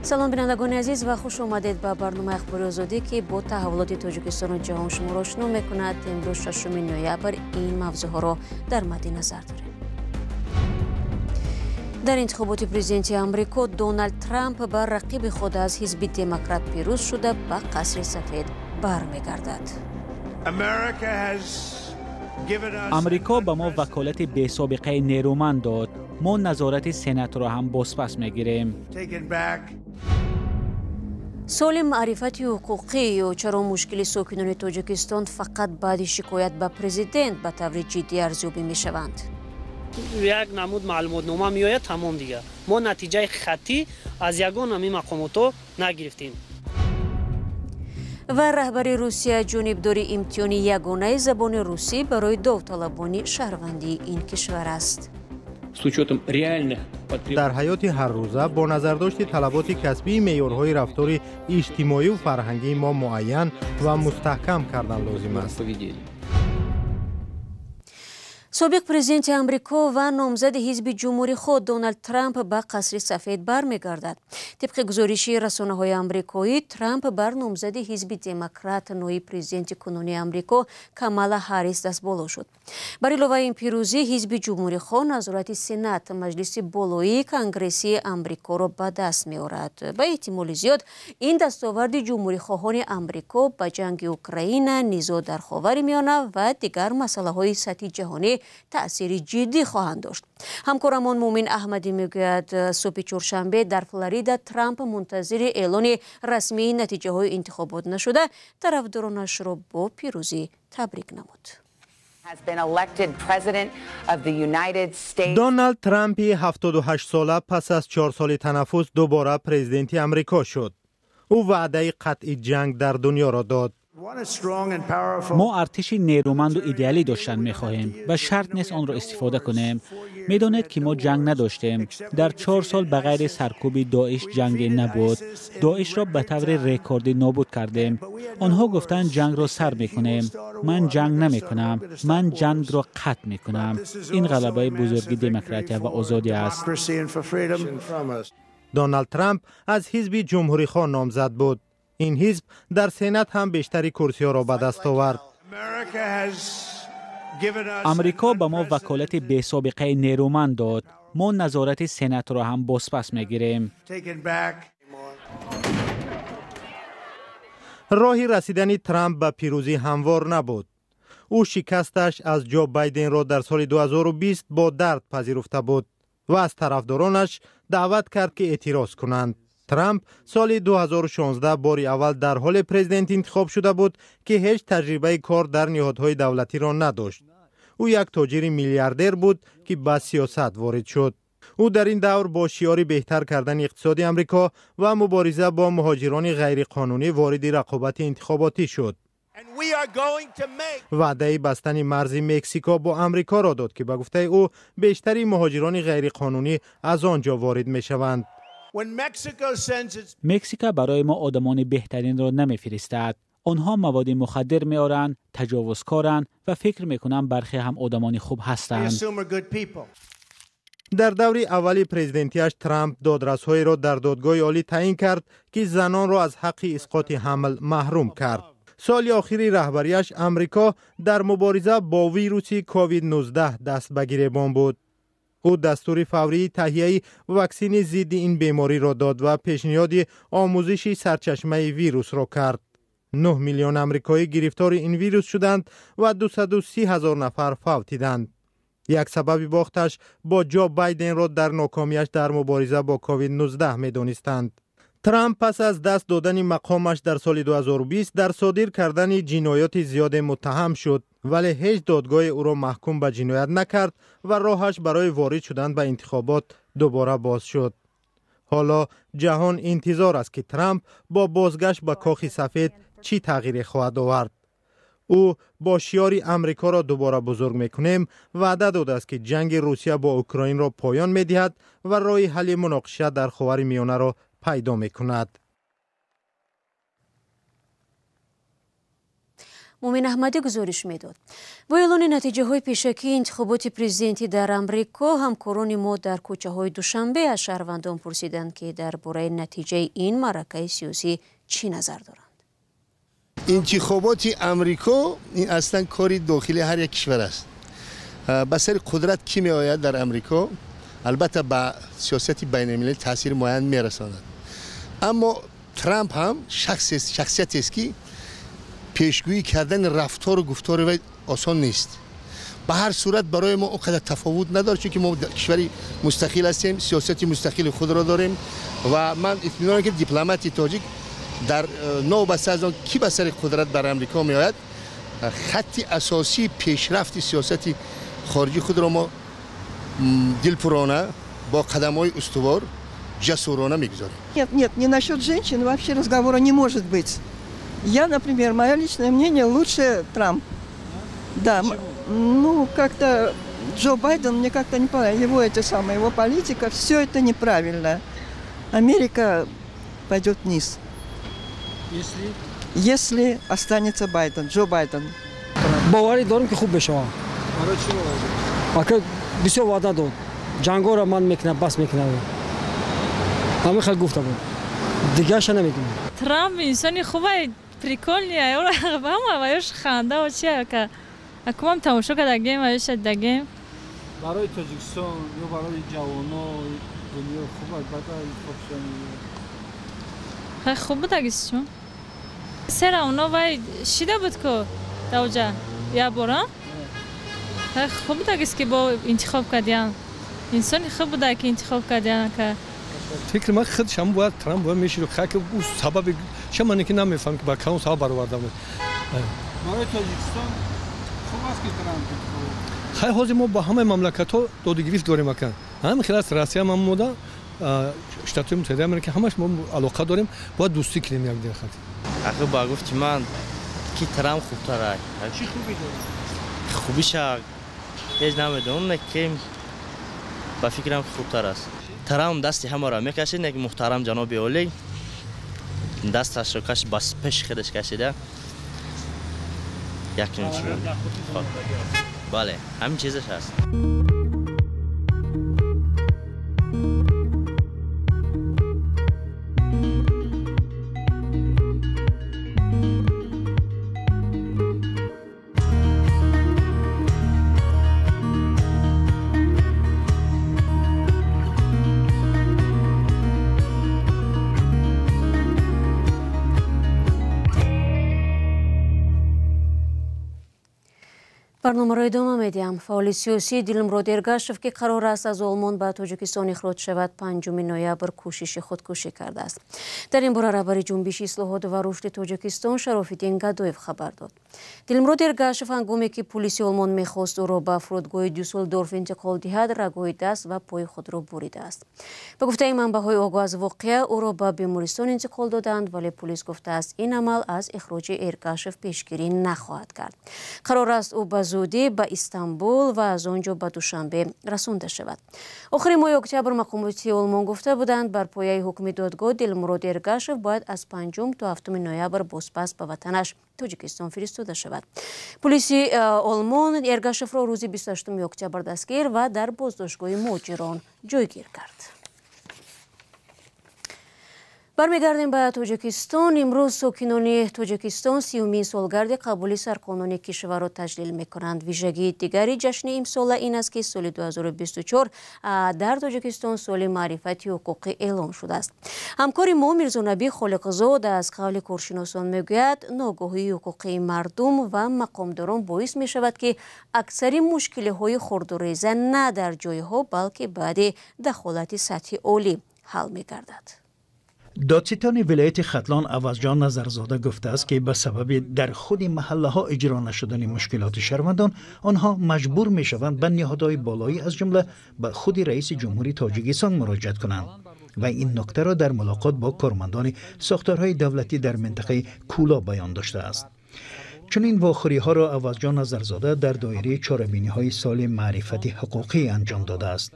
салом бинандагони азиз ва хуш омадед ба барномаи ахбори озодӣ ки бо таҳаввулоти тоҷикистону ҷаҳон шуморо ошно мекунад. имрӯз 6 ноябр ин мавзӯъҳоро дар мадди назар дорем. дар интихоботи президенти амрико Дональд Трамп ба рақиби худ аз ҳизби демократ пирӯз шуда ба қасри сафед бармегардад. амрико ба мо ваколати бесобиқаи нерӯманд дод. мо назорати сенатро ҳам бозпас мегирем. соли маърифати ҳуқуқӣ ё чаро мушкили сокинони тоҷикистон фақат баъди шикоят ба президент ба таври ҷиддӣ арзёбӣ мешаванд? як намуд маълумотнома меояд, тамом дигар. мо натиҷаи хаттӣ аз ягон ҳамин мақомото нагирифтем. ва раҳбари Русия ҷонибдори имтиҳони ягонаи забони русӣ барои довталабони шаҳрвандии ин кишвар аст. дар ҳаёти ҳаррӯза бо назардошти талаботи касбии меъёрҳои рафтори иҷтимоиву фарҳангии мо муайян ва мустаҳкам кардан лозим аст. собиқ президенти амрико ва номзади ҳизби ҷумҳурихоҳ Дональд Трамп ба қасри сафед бармегардад. тибқи гузориши расонаҳои амрикоӣ, Трамп бар номзади ҳизби демократ ноиб президенти кунунии амрико Камала Ҳаррис дастболо шуд. бар иловаи ин пирӯзӣ, ҳизби ҷумҳурихоҳ назорати сенат, маҷлиси болоии конгресси амрикоро ба даст меорад. ба эҳтимоли зиёд ин дастоварди ҷумҳурихоҳони амрико ба ҷанги Украина, низоъ дар ховари миёна ва дигар масъалаҳои сатҳи ҷаҳонӣ таъсири ҷиддӣ хоҳанд дошт. ҳамкорамон Муъмин Аҳмадӣ мегӯяд, субҳи чоршанбе дар Флорида Трамп мунтазири эълони расмии натиҷаҳои интихобот нашуда, тарафдоронашро бо пирӯзӣ табрик намуд. Дональд Трампи 78-сола пас аз 4 соли танаффус дубора президенти амрико шуд. ӯ ваъдаи қатъи ҷанг дар дунёро дод. мо артиши нерӯманду идеалӣ доштан мехоҳем ва шарт нест онро истифода кунем. медонед ки мо ҷанг надоштем. дар 4 сол ба ғайри саркӯби доиш ҷанге набуд. доишро ба таври рекордӣ нобуд кардем. онҳо гуфтанд ҷангро сар мекунем. ман ҷанг намекунам. ман ҷангро қатъ мекунам. ин ғалабаи бузурги демократия ва озодӣ аст. Дональд Трамп аз ҳизби ҷумҳурихоҳ номзад буд. ин ҳизб дар сенат ҳам бештари курсиҳоро ба даст овард. амрико ба мо ваколати бесобиқаи нерӯманд дод. мо назорати сенатро ҳам бозпас мегирем. роҳи расидани Трамп ба пирӯзӣ ҳамвор набуд. ӯ шикасташ аз Ҷо Байденро дар соли 2020 бо дард пазируфта буд ва аз тарафдоронаш даъват кард ки эътироз кунанд. Трамп соли 2016 бори аввал дар ҳоле президент интихоб шуда буд ки ҳеҷ таҷрибаи кор дар ниҳодҳои давлатиро надошт. ӯ як тоҷири миллиардер буд ки ба сиёсат ворид шуд. ӯ дар ин давр бо шиори беҳтар кардани иқтисоди амрико ва мубориза бо муҳоҷирони ғайриқонунӣ вориди рақобати интихоботӣ шуд. ваъдаи бастани марзи Мексико бо амрикоро дод ки ба гуфтаи ӯ бештари муҳоҷирони ғайриқонунӣ аз он ҷо ворид мешаванд. мексика барои мо одамони беҳтаринро намефиристад. онҳо маводи мухаддир меоранд, таҷовузкоранд ва фикр мекунанд бархе ҳам одамони хуб ҳастанд. дар даври аввали президентиаш Трамп додрасҳоеро дар додгоҳи олӣ таъин кард ки занонро аз ҳаққи исқоти ҳамл маҳрум кард. соли охири раҳбарияш амрико дар мубориза бо вируси COVID-19 даст ба гиребон буд. ӯ дастури фаврии таҳияи ваксини зидди ин бемориро дод ва пешниҳоди омӯзиши сарчашмаи вирусро кард. 9 миллион амрикоӣ гирифтори ин вирус шуданд ва 230 000 нафар фавтиданд. як сабаби бохташ бо Ҷо Байденро дар нокомиаш дар мубориза бо COVID-19 медонистанд. Трамп пас аз даст додани мақомаш дар соли 2020 дар содир кардани ҷинояти зиёде муттаҳам шуд, вале ҳеҷ додгоҳе ӯро маҳкум ба ҷиноят накард ва роҳаш барои ворид шудан ба интихобот дубора боз шуд. ҳоло ҷаҳон интизор аст ки Трамп бо бозгашт ба кохи сафед чӣ тағйире хоҳад овард. ӯ бо шиёри амрикоро дубора бузург мекунем ваъда додааст ки ҷанги Русия бо Украинро поён медиҳад ва роҳи ҳалли муноқиша дар ховари миёнаро пайдо мекунад. مومن احمدی گزارش میداد. با اعلان نتیجه های پیشکی انتخابات پرزیدنتی در امریکا، همکاران ما در کوچه های دوشنبه از شهروندان پرسیدند که درباره نتیجه این معرکه سیاسی چی نظر دارند. انتخابات امریکا این اصلا کاری داخلی هر یک کشور است. به سر قدرت کی می آید در امریکا البته با سیاست بین المللی تاثیر معین می رساند. اما ترامپ هم شخصیتی است که پیشگویی کردن رفتار و گفتار وی آسان نیست. به هر صورت برای ما اونقدر تفاوت نداره، چون که ما کشوری مستقل هستیم، سیاست مستقل خود را داریم و من اطمینان دارم که دیپلماتی تاجیک در نوبت از آن کی به سر قدرت بر امریکا می آید خط اساسی پیشرفت سیاست خارجی خود را ما دلپرانه با قدم‌های استوار جسورانه می‌گذاریم. Нет, не насчет женщин вообще разговора не может быть. Я, например, мое личное мнение, лучше Трамп. Да, ну как-то Джо Байден, мне как-то не понравилось, его политика, все это неправильно. Америка пойдет вниз. Если останется Байден, Джо Байден. باوری دارم که خوب بشه. برای چی باوری؟ بسیار وعده داد. جنگا را من میکنم، بس میکنم. همه خیلی گفته بود. دیگه اش نمیگم. ترامپ انسانی خوبه، پریکولنیه. اون هم وایش خنده و چیه که اکمام تماشا کردیم وایش دگیم. برای تاجیکستان یا برای جوانا دنیا خوبه، بعد خیلی خوب بود اگرشون. سر اونا وای شیده بود که دوجا یا برا. خیلی خوب بود اگرش که با انتخاب کردیم. انسانی خوب بود که انتخاب کردیم که فکر من خودش هم باید ترامپ باید میشه خاک او سبب شما که نمیفهم که با کدوم سبب برآورده بود. برای تاجیکستان خوب است که ترامپ خیلی حاضر ما با همه مملکت‌ها دادگریفت داریم مکان. همین خیلی از روسیه هم مودا شتات متحده آمریکا همش ما علاقه داریم با دوستی کنیم یک دیگه خاطر. آخه با گفت من کی ترامپ خوبتره. چی خوبی داره؟ خوبیش هیچ نمیدونم که با فکرم خوبتر است. ترامپ دستی همه را میکشید، یک محترم جناب اولی دستش رو کش بس پیش خودش کشیده. یک نوچی. بله، همین چیزش هست. برنامه را ادامه میدیم. فعال سیاسی دلمراد ارگاشف که قرار است از آلمان به تاجیکستان اخراج شود 5 نوامبر کوشش خودکشی کرده است. در این باره رهبر جنبش اصلاحات و رشد تاجیکستان شرافالدین گدویف خبر داد. دلمراد ارگاشف هنگامی که پلیس آلمان میخواست او را به فرودگاه دوسلدورف انتقال دهد رگهای دست و پای خود را بریده است. به گفته منبع‌های آگاه از واقعه او را به بیمارستان انتقال دادند، ولی پلیس گفته است این عمل از اخراج ارگاشف پیشگیری نخواهد کرد. قرار است او به زودی به استانبول و از آنجا به دوشنبه رسانده شود. آخر ماه اکتبر مقامات آلمان گفته بودند بر پایه حکم دادگاه دلمراد ارگاشف باید از 5 تا 7 نوامبر بازپس به وطنش تاجیکستان فرستاده شود. پلیس آلمان ارگاشف را روز 28 اکتبر دستگیر و در بازداشتگاه مهاجران جایگیر کرد. برمیگردیم به تاجیکستان. امروز ساکنان تاجیکستان 30مین سالگرد قبولی سرقانونی کشور را تجلیل می‌کنند. ویژگی دیگری جشن امسال این است که سال 2024 در تاجیکستان سال معرفت حقوقی اعلام شده است. همکار ما میرزانبی خالقزاد از قول کارشناسان میگوید ناگاهی حقوقی مردم و مقامداران باعث می شود که اکثر مشکل‌های خرد و ریزه نه در جایها بلکه بعد دخالت سطح عالی حل می‌گردد. دادستان ولایت ختلان عوضجان نظرزاده گفته است که به سبب در خود محله ها اجرا نشدن مشکلات شهروندان آنها مجبور می شوند به نهادهای بالایی از جمله به خود رئیس جمهوری تاجیکستان مراجعت کنند و این نکته را در ملاقات با کارمندان ساختارهای دولتی در منطقه کولا بیان داشته است. چون این واخوری ها را عوضجان نظرزاده در دایره چاره‌بینی های سال معرفت حقوقی انجام داده است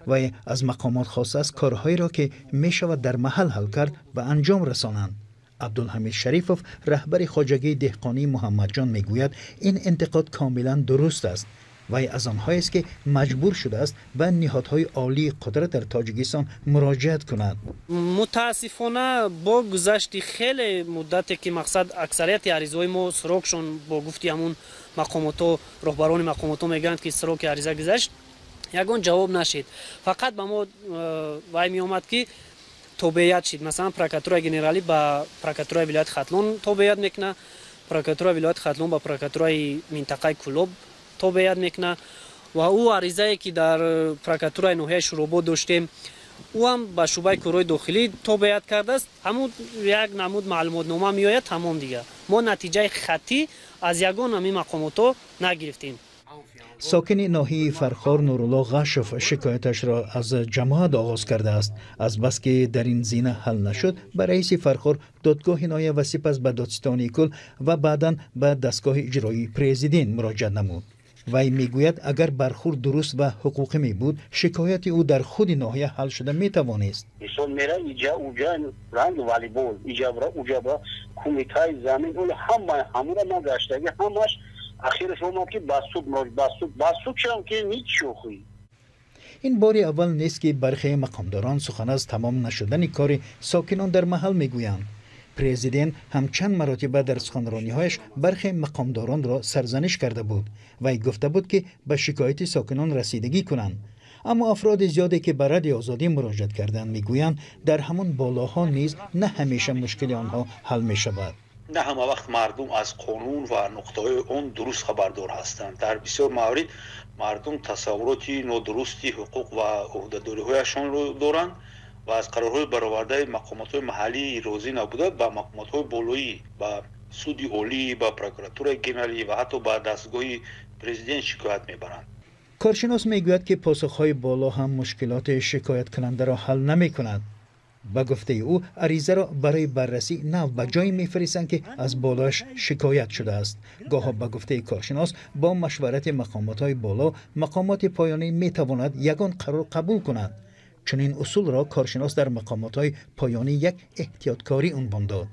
و از مقامات خواسته است کارهایی را که می شود در محل حل کرد به انجام رسانند. عبدالحمید شریفوف رهبر خواجگی دهقانی محمد جان میگوید این انتقاد کاملا درست است. وی از آنهایی است که مجبور شده است به نهادهای عالی قدرت در تاجیکستان مراجعت کند. متاسفانه با گذشت خیلی مدتی که مقصد اکثریت عریضه‌های ما سراغشون با گفتی همون مقامات و رهبران مقامات میگند که سراغ عریضه گذشت یگان جواب نشد. فقط به ما وای می آمد که تابعیت شد. مثلا پروکاتور گنرالی با پروکاتور ولایت خطلون تابعیت میکنه، پروکاتور ولایت خطلون با پروکاتور منطقه کلوب تابعیت میکنه و او عریضه‌ای که در پروکاتور ناحیه شروبو داشتیم او هم به شعبه کارهای داخلی تابعیت کرده است. همون یک نمود معلومات نامه میآید تمام دیگه. ما نتیجه خطی از یگان همین مقامات نگرفتیم. ساکن ناحیه فرخار نورالله غاشف شکایتش را از جماعت آغاز کرده است. از بس که در این زینه حل نشد به رئیس فرخار دادگاه ناحیه و سپس به دادستانی کل و بعدا به دستگاه اجرایی پرزیدنت مراجعه نمود. وی میگوید اگر برخورد درست و حقوقی می بود شکایت او در خود ناحیه حل شده می توانست. مثال میره اینجا اونجا رنگ والیبال اینجا برا کمیته زمین اون همه را نگشتگی همش اخیرش اومد که بسود شدم که نیچ شوخی. این بار اول نیست که برخی مقامداران سخن از تمام نشدن کار ساکنان در محل میگویند. پرزیدنت هم چند مراتب در سخنرانی‌هایش برخی مقامداران را سرزنش کرده بود و گفته بود که به شکایت ساکنان رسیدگی کنند. اما افراد زیادی که به رد آزادی مراجعه کردند میگویند در همون بالاها نیز نه همیشه مشکل آنها حل می شود. نه همه وقت مردم از قانون و نقطه‌های اون درست خبردار هستند. در بسیار موارد مردم تصوراتی نادرستی حقوق و عهده‌داری‌هایشان را دارند و از قرارهای برآورده مقامات‌های محلی راضی نبوده به مقامات‌های بالایی به سود عالی به پروکاتور گنرالی و حتی به دستگاه پرزیدنت شکایت میبرند. کارشناس میگوید که پاسخ‌های بالا هم مشکلات شکایت کننده را حل نمی‌کند. با گفته او عریضه را برای بررسی نه به جایی میفرستند که از بالاش شکایت شده است. گاه با گفته کارشناس با مشورت مقامات‌های بالا مقامات پایانی میتواند یگان قرار قبول کند. چنین اصول را کارشناس در مقامات‌های پایانی یک احتیاطکاری عنوان داد.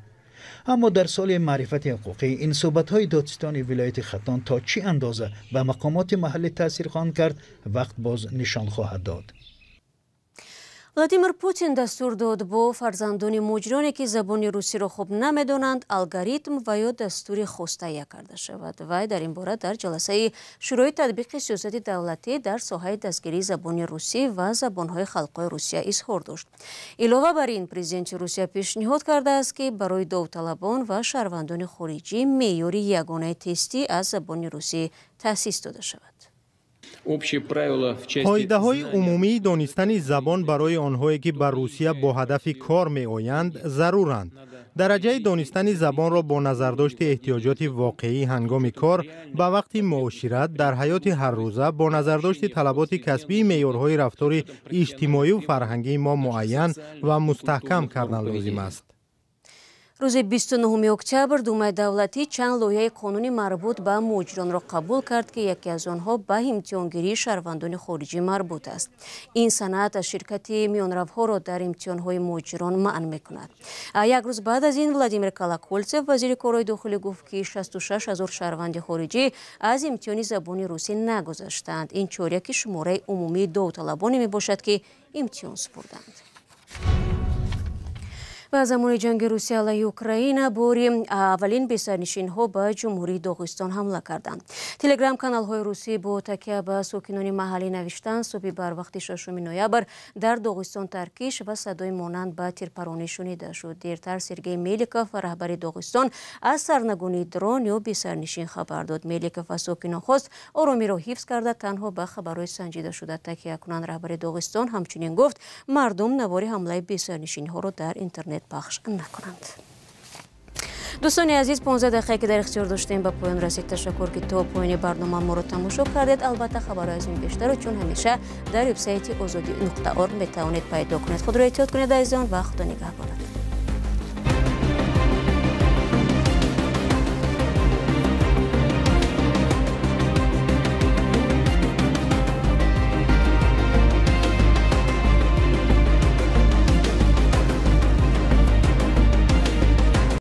اما در سال معرفت حقوقی این صحبت‌های دادستان ولایت خطلان تا چه اندازه به مقامات محلی تاثیر خواهند کرد وقت باز نشان خواهد داد. владимир путин дастур дод бо фарзандони муҷроне ки забони русиро хуб намедонанд алгоритм ва ё дастури хостая карда шавад. вай дар ин бора дар ҷаласаи шӯрои татбиқи сиёсати давлатӣ дар соҳаи дастгирии забони русӣ ва забонҳои халқҳои русия изҳор дошт. илова бар ин президенти русия пешниҳод кардааст ки барои довталабон ва шаҳрвандони хориҷӣ меъёри ягонаи тестӣ аз забони русӣ таъсис дода шавад. قاعده‌های عمومی دانستن زبان برای آنهایی که بر روسیه با هدف کار می‌آیند ضرورند. درجه دانستن زبان را با نظرداشت احتیاجات واقعی هنگام کار به وقت معاشرت در حیات هر روزه با نظرداشت طلبات کسبی معیارهای رفتار اجتماعی و فرهنگی ما معین و مستحکم کردن لازم است. روز 29 октябр думаи давлатӣ чанд лоиҳаи қонунӣ марбут ба муҳоҷиронро қабул кард ки яке аз онҳо ба имтиҳонгирии шаҳрвандони хориҷӣ марбут аст. ин санад аз ширкати миёнравҳоро дар имтиҳонҳои муҳоҷирон маън мекунад. як рӯз баъд аз ин владимир колокольцев вазири корҳои дохилӣ гуфт ки 66 000 шаҳрванди хориҷӣ аз имтиҳони забони русӣ нагузаштаанд. ин чоряки шумораи умумии довталабоне мебошад ки имтиҳон супурданд. ба замони ҷанги Русия алайҳи Украина бори аввалин бесарнишинҳо ба ҷумҳурии Доғистон ҳамла карданд. Телеграм-каналҳои русӣ бо такя ба сокинони маҳаллӣ навиштанд суби барвақти 6 ноябр дар Доғистон таркиш ва садои монанд ба тирпаронӣ шунида шуд. дертар Сергей Меликов раҳбари Доғистон аз сарнагунии дрон ё бесарнишин хабар дод. Меликов аз сокинон хост оромиро ҳифз карда танҳо ба хабарҳои санҷидашуда такя кунанд. раҳбари Доғистон ҳамчунин гуфт мардум навори ҳамлаи бесарнишинҳоро дар интернет пахш накунанд. дӯстони азиз 15 дақиқа ки дар ихтиёр доштем ба поён расид. ташаккур ки то поёни барнома моро тамошо кардед. албатта хабарҳои аз ин бештару чун ҳамеша дар вебсайти озоди.орг метавонед пайдо кунед. худро эҳтиёт кунед азизон ва худо нигаҳбонат.